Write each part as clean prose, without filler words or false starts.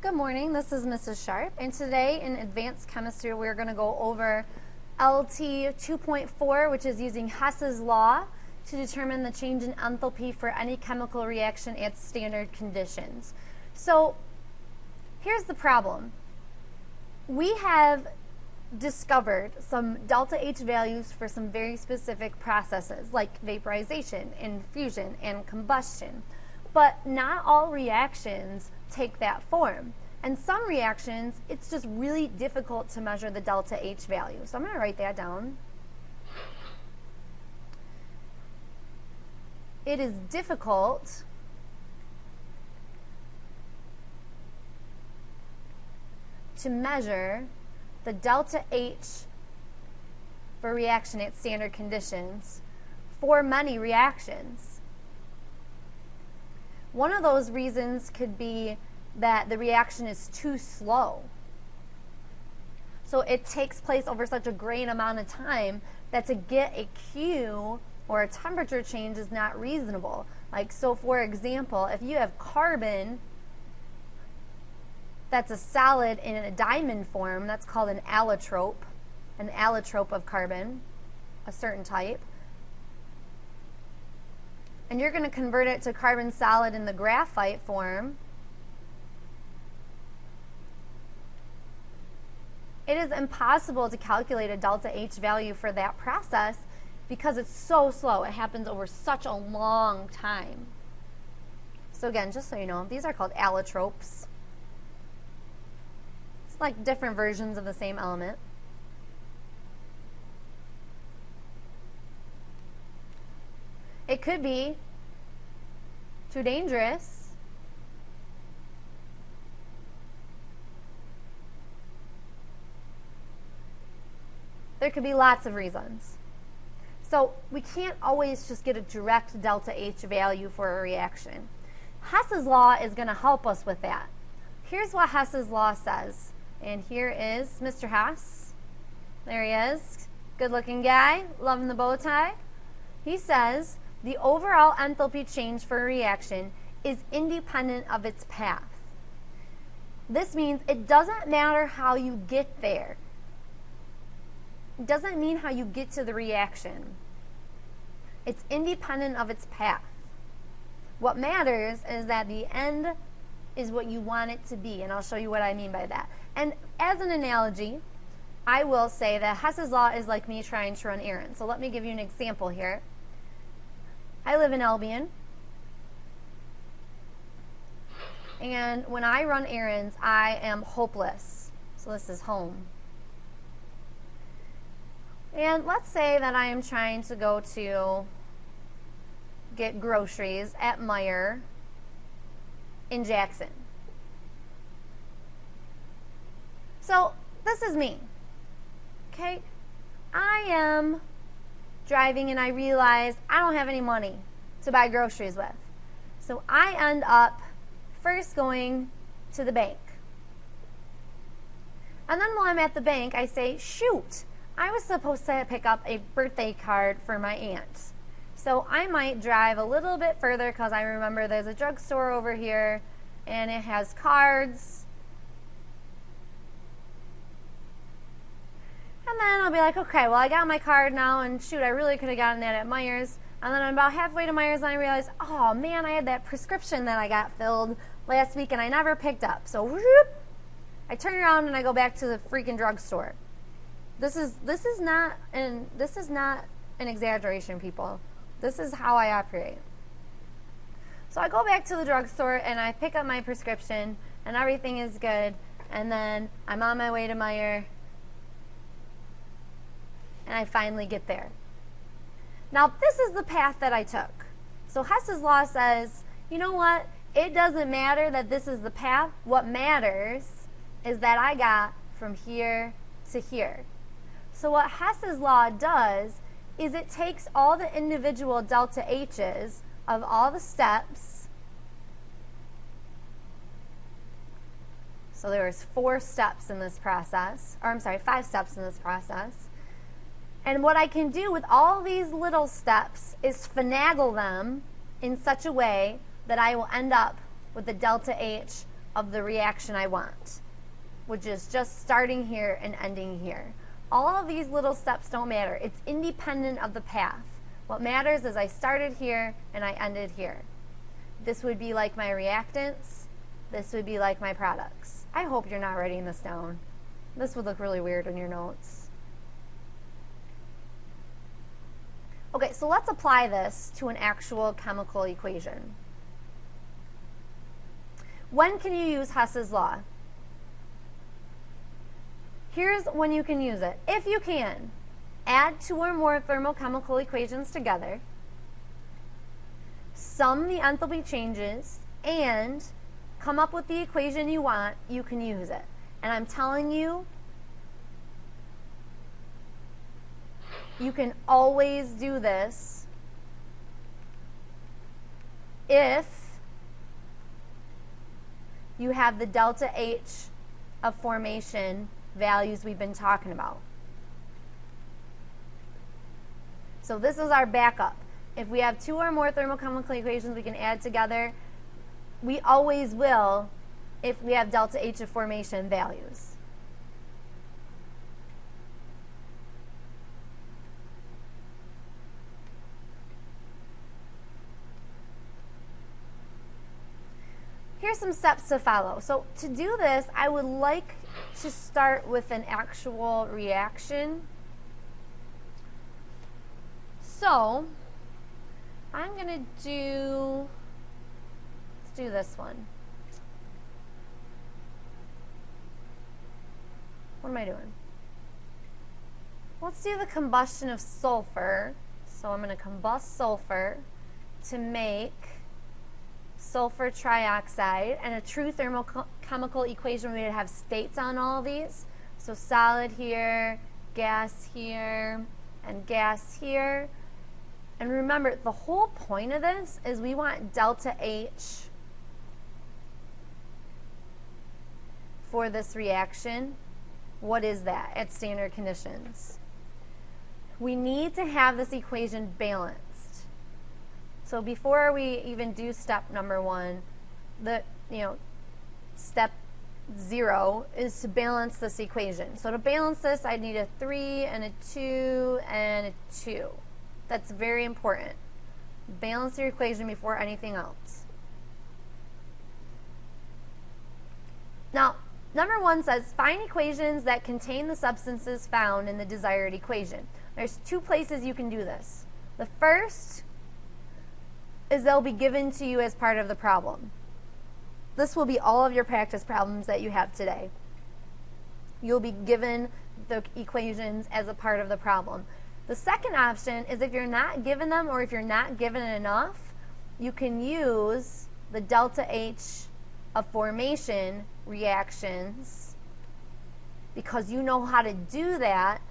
Good morning, this is Mrs. Sharp, and today in advanced chemistry we're going to go over LT 2.4, which is using Hess's law to determine the change in enthalpy for any chemical reaction at standard conditions. So here's the problem. We have discovered some delta H values for some very specific processes like vaporization and fusion and combustion. But not all reactions take that form. And some reactions, it's just really difficult to measure the delta H value. So I'm going to write that down. It is difficult to measure the delta H for reaction at standard conditions for many reactions. One of those reasons could be that the reaction is too slow. So it takes place over such a great amount of time that to get a Q or a temperature change is not reasonable. Like, so for example, if you have carbon that's a solid in a diamond form, that's called an allotrope of carbon, a certain type. And you're going to convert it to carbon solid in the graphite form. It is impossible to calculate a delta H value for that process because it's so slow. It happens over such a long time. So again, just so you know, these are called allotropes. It's like different versions of the same element. It could be too dangerous. There could be lots of reasons. So we can't always just get a direct delta H value for a reaction. Hess's law is going to help us with that. Here's what Hess's law says. And here is Mr. Hess. There he is. Good looking guy. Loving the bow tie. He says, the overall enthalpy change for a reaction is independent of its path. This means it doesn't matter how you get there. It doesn't mean how you get to the reaction. It's independent of its path. What matters is that the end is what you want it to be, and I'll show you what I mean by that. And as an analogy, I will say that Hess's law is like me trying to run errands. So let me give you an example here. I live in Albion, and when I run errands, I am hopeless. So this is home. And let's say that I am trying to go to get groceries at Meijer in Jackson. So this is me, okay? I am driving and I realize I don't have any money to buy groceries with. So I end up first going to the bank. And then while I'm at the bank, I say, shoot, I was supposed to pick up a birthday card for my aunt. So I might drive a little bit further because I remember there's a drugstore over here and it has cards. And then I'll be like, okay, well, I got my card now, and shoot, I really could have gotten that at Meijer's. And then I'm about halfway to Meijer's, and I realize, oh, man, I had that prescription that I got filled last week, and I never picked up. So, whoop, I turn around, and I go back to the freaking drugstore. This is not an exaggeration, people. This is how I operate. So I go back to the drugstore, and I pick up my prescription, and everything is good. And then I'm on my way to Meijer, and I finally get there. Now, this is the path that I took. So Hess's law says, you know what? It doesn't matter that this is the path. What matters is that I got from here to here. So what Hess's law does is it takes all the individual delta H's of all the steps. So there was 5 steps in this process. And what I can do with all these little steps is finagle them in such a way that I will end up with the delta H of the reaction I want, which is just starting here and ending here. All of these little steps don't matter. It's independent of the path. What matters is I started here and I ended here. This would be like my reactants. This would be like my products. I hope you're not writing this down. This would look really weird in your notes. Okay, so let's apply this to an actual chemical equation. When can you use Hess's law? Here's when you can use it. If you can, add two or more thermochemical equations together, sum the enthalpy changes, and come up with the equation you want, you can use it. And I'm telling you, you can always do this if you have the delta H of formation values we've been talking about. So this is our backup. If we have two or more thermochemical equations we can add together, we always will if we have delta H of formation values. Here's some steps to follow. So to do this, I would like to start with an actual reaction. So I'm going to let's do this one. What am I doing? Let's do the combustion of sulfur. So I'm going to combust sulfur to make sulfur trioxide, and a true thermochemical equation we would have states on all of these. So solid here, gas here, and gas here. And remember, the whole point of this is we want delta H for this reaction. What is that at standard conditions? We need to have this equation balanced. So before we even do step number one, step 0 is to balance this equation. So to balance this, I need a 3 and a 2 and a 2. That's very important. Balance your equation before anything else. Now, number 1 says, find equations that contain the substances found in the desired equation. There's two places you can do this. The first is they'll be given to you as part of the problem. This will be all of your practice problems that you have today. You'll be given the equations as a part of the problem. The second option is if you're not given them, or if you're not given enough, you can use the delta H of formation reactions, because you know how to do that.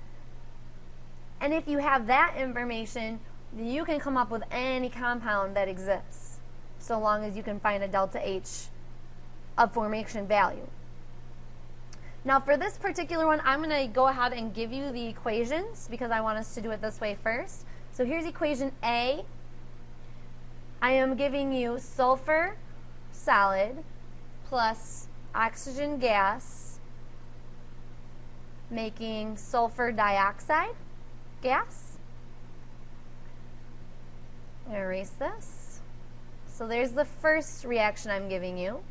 And if you have that information, then you can come up with any compound that exists, so long as you can find a delta H of formation value. Now for this particular one, I'm going to go ahead and give you the equations because I want us to do it this way first. So here's equation A. I am giving you sulfur solid plus oxygen gas making sulfur dioxide gas. I'm going to erase this. So there's the first reaction I'm giving you.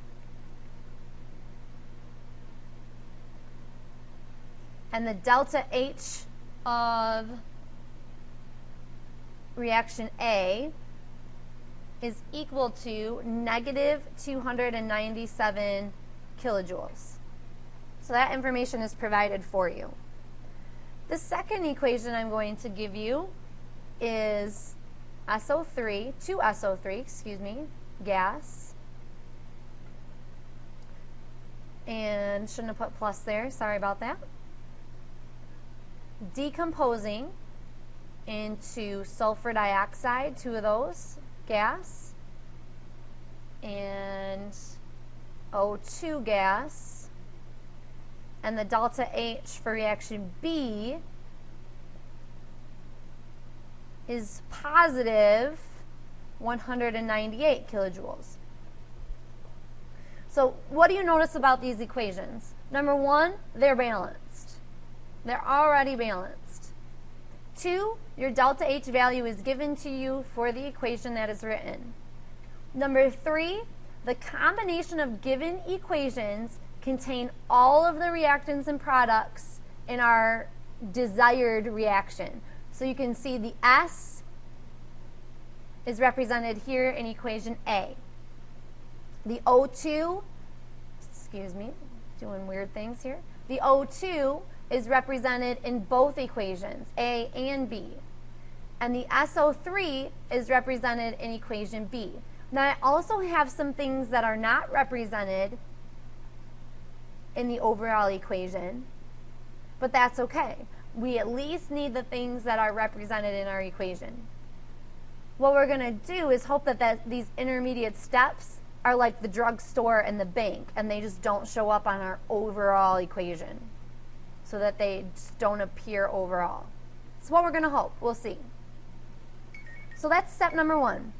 And the delta H of reaction A is equal to negative 297 kilojoules. So that information is provided for you. The second equation I'm going to give you is SO3, 2SO3, gas. And shouldn't have put plus there, sorry about that. Decomposing into sulfur dioxide, 2 of those, gas, and O2 gas. And the delta H for reaction B is positive 198 kilojoules. So what do you notice about these equations? Number one, they're balanced. They're already balanced. Two, your delta H value is given to you for the equation that is written. Number three, the combination of given equations contain all of the reactants and products in our desired reaction. So you can see the S is represented here in equation A. The O2, excuse me, doing weird things here. The O2 is represented in both equations, A and B. And the SO3 is represented in equation B. Now I also have some things that are not represented in the overall equation, but that's okay. We at least need the things that are represented in our equation. What we're going to do is hope that these intermediate steps are like the drugstore and the bank, and they just don't show up on our overall equation, so that they just don't appear overall. That's what we're going to hope. We'll see. So that's step number one.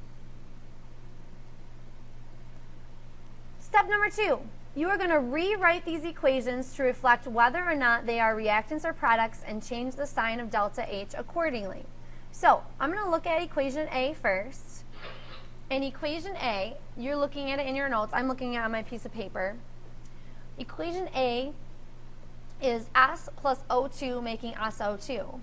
Step number two, you are going to rewrite these equations to reflect whether or not they are reactants or products and change the sign of delta H accordingly. So I'm going to look at equation A first. In equation A, you're looking at it in your notes. I'm looking at it on my piece of paper. Equation A is S plus O2 making SO2.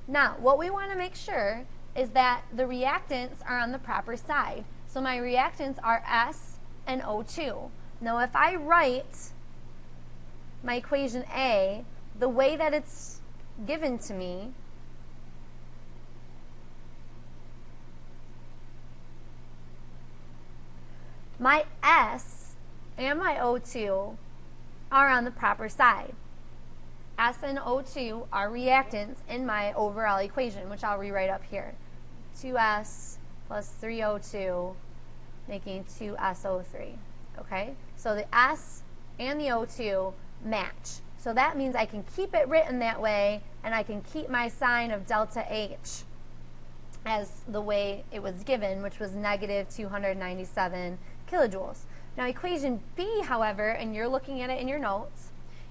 Now, what we want to make sure is that the reactants are on the proper side. So my reactants are S and O2. Now, if I write my equation A the way that it's given to me, my S and my O2 are on the proper side. S and O2 are reactants in my overall equation, which I'll rewrite up here. 2S plus 3O2 making 2SO3. Okay? So the S and the O2 match. So that means I can keep it written that way, and I can keep my sign of delta H as the way it was given, which was negative 297 kilojoules. Now equation B, however, and you're looking at it in your notes,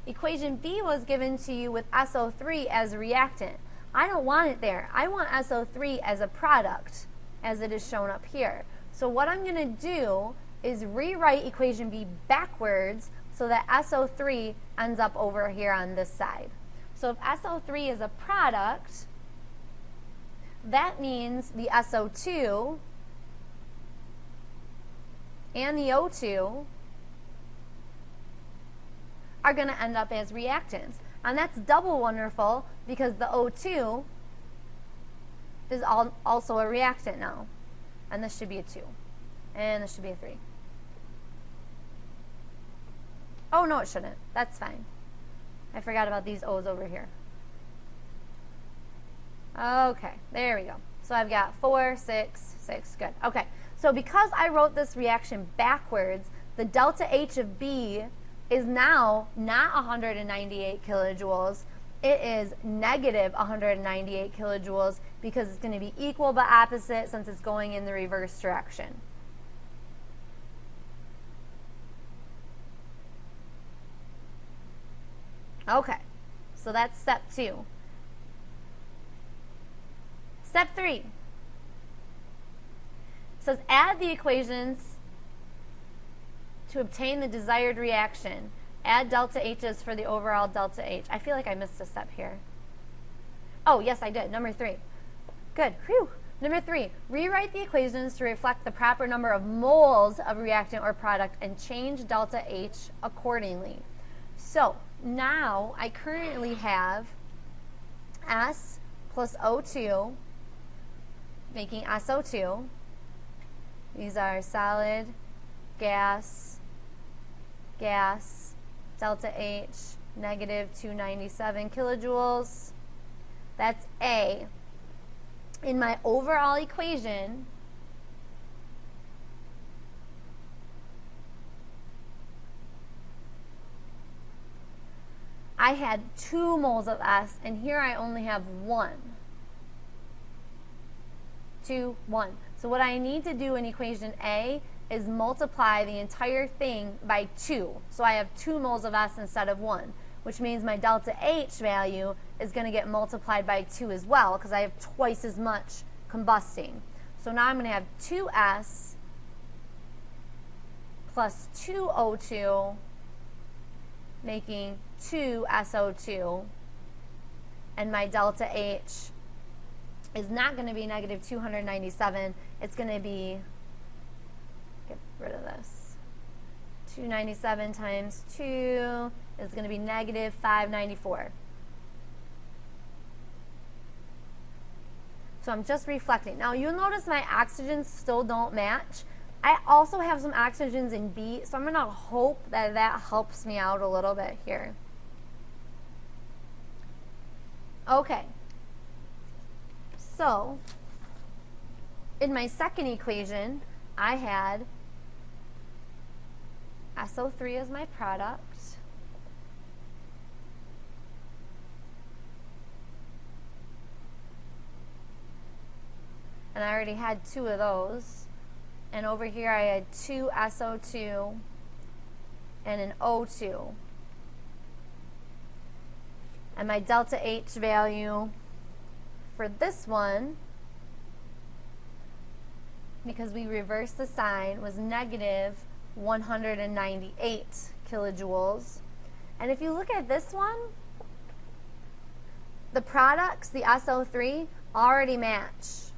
equation B was given to you with SO3 as a reactant. I don't want it there. I want SO3 as a product, as it is shown up here. So what I'm going to do is rewrite equation B backwards so that SO3 ends up over here on this side. So if SO3 is a product, that means the SO2 and the O2 are going to end up as reactants. And that's double wonderful because the O2 is also a reactant now. And this should be a 2. And this should be a 3. Oh, no, it shouldn't. That's fine. I forgot about these O's over here. Okay, there we go. So I've got 4, 6, 6. Good. Okay, so because I wrote this reaction backwards, the delta H of B is now not 198 kilojoules. It is negative 198 kilojoules because it's going to be equal but opposite since it's going in the reverse direction. Okay, so that's step 2. Step 3 says add the equations to obtain the desired reaction. Add delta H's for the overall delta H. I feel like I missed a step here. Oh, yes, I did. Number 3. Good. Whew. Number 3, rewrite the equations to reflect the proper number of moles of reactant or product and change delta H accordingly. So now I currently have S plus O2 making SO2. These are solid, gas, gas, delta H, negative 297 kilojoules. That's A. In my overall equation, I had 2 moles of S, and here I only have 1. 2, 1. So what I need to do in equation A is multiply the entire thing by 2. So I have 2 moles of S instead of 1, which means my delta H value is going to get multiplied by 2 as well because I have twice as much combusting. So now I'm going to have 2S plus 2O2 making 2SO2, and my delta H is not going to be negative 297. It's going to be, get rid of this, 297 times 2 is going to be negative 594. So I'm just reflecting. Now you'll notice my oxygens still don't match. I also have some oxygens in B, so I'm going to hope that that helps me out a little bit here. Okay. So, in my second equation, I had SO3 as my product. And I already had 2 of those. And over here I had 2 SO2 and an O2. And my delta H value for this one, because we reversed the sign, was negative 198 kilojoules. And if you look at this one, the products, the SO3, already match.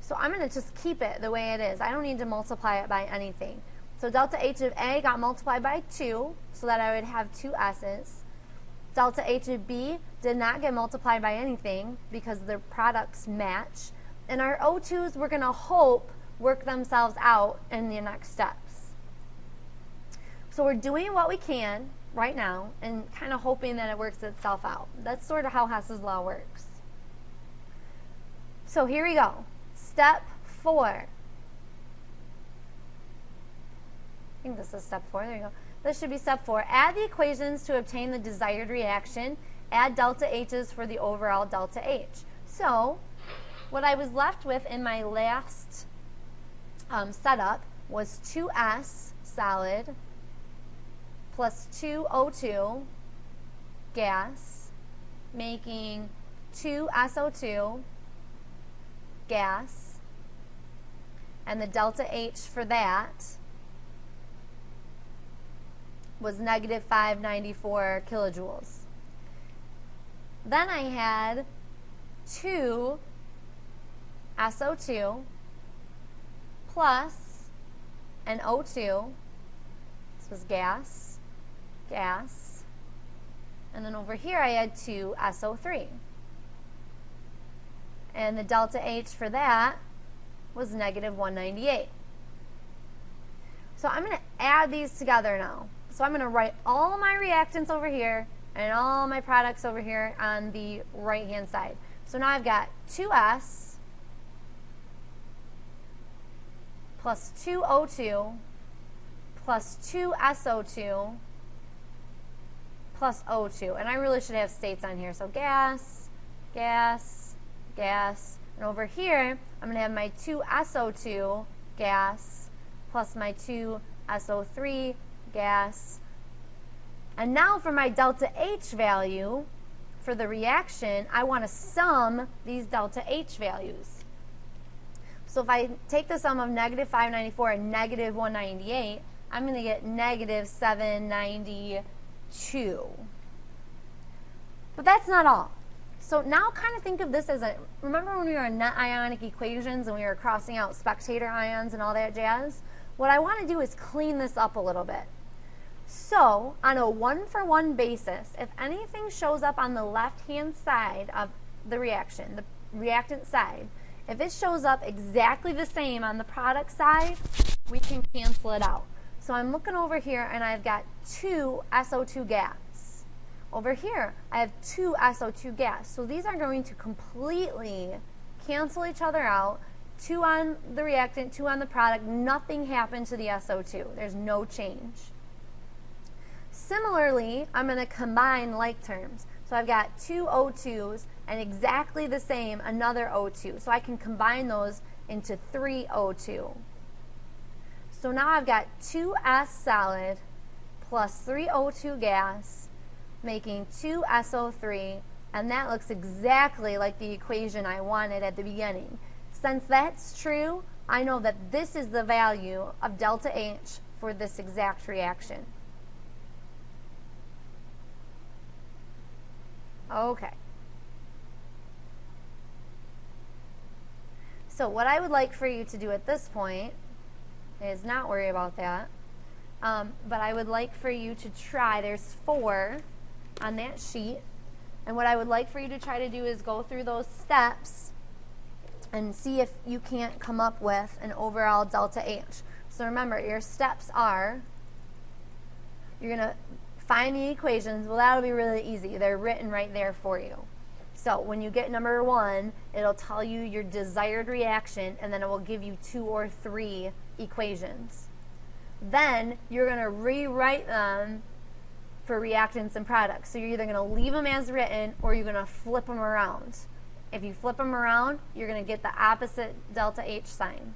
So I'm going to just keep it the way it is. I don't need to multiply it by anything. So delta H of A got multiplied by 2, so that I would have 2 S's. Delta H of B did not get multiplied by anything because the products match. And our O2s, we're going to hope work themselves out in the next steps. So we're doing what we can right now and kind of hoping that it works itself out. That's sort of how Hess's law works. So here we go. Step 4. I think this is step 4. There you go. This should be step 4. Add the equations to obtain the desired reaction. Add delta H's for the overall delta H. So what I was left with in my last setup was 2S solid plus 2O2 gas, making 2SO2 gas, and the delta H for that was negative 594 kilojoules. Then I had 2 SO2 plus an O2. This was gas, gas. And then over here I had 2 SO3. And the delta H for that was negative 198. So I'm going to add these together now. So I'm going to write all my reactants over here and all my products over here on the right hand side. So now I've got 2S plus 2O2 plus 2SO2 plus O2. And I really should have states on here. So gas, gas, gas. And over here, I'm going to have my 2SO2 gas plus my 2SO3 gas. And now for my delta H value for the reaction, I want to sum these delta H values. So if I take the sum of negative 594 and negative 198, I'm going to get negative 792. But that's not all. So now kind of think of this as remember when we were in net ionic equations and we were crossing out spectator ions and all that jazz? What I want to do is clean this up a little bit. So on a one-for-one basis, if anything shows up on the left-hand side of the reaction, the reactant side, if it shows up exactly the same on the product side, we can cancel it out. So I'm looking over here and I've got 2 SO2 gas. Over here, I have 2 SO2 gas. So these are going to completely cancel each other out. 2 on the reactant, 2 on the product. Nothing happened to the SO2. There's no change. Similarly, I'm going to combine like terms. So I've got 2 O2s and exactly the same, another O2. So I can combine those into 3 O2. So now I've got 2S solid plus 3O2 gas making 2SO3, and that looks exactly like the equation I wanted at the beginning. Since that's true, I know that this is the value of delta H for this exact reaction. Okay. So what I would like for you to do at this point is not worry about that, but I would like for you to try, there's 4 on that sheet, and what I would like for you to try to do is go through those steps and see if you can't come up with an overall delta H. So remember, your steps are, you're going to find the equations. Well, that'll be really easy. They're written right there for you. So when you get number 1, it'll tell you your desired reaction, and then it will give you 2 or 3 equations. Then you're going to rewrite them for reactants and products. So you're either going to leave them as written or you're going to flip them around. If you flip them around, you're going to get the opposite delta H sign.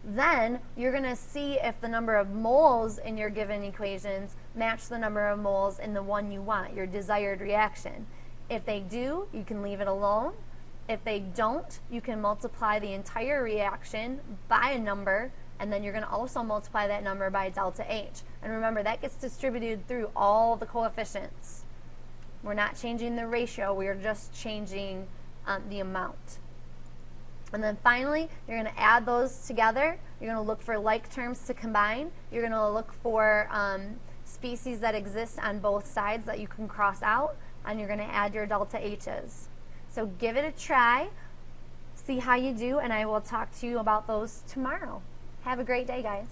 Then you're going to see if the number of moles in your given equations match the number of moles in the one you want, your desired reaction. If they do, you can leave it alone. If they don't, you can multiply the entire reaction by a number, and then you're going to also multiply that number by delta H. And remember, that gets distributed through all the coefficients. We're not changing the ratio, we're just changing the amount. And then finally, you're going to add those together. You're going to look for like terms to combine. You're going to look for species that exist on both sides that you can cross out, and you're going to add your delta H's. So give it a try, see how you do, and I will talk to you about those tomorrow. Have a great day, guys.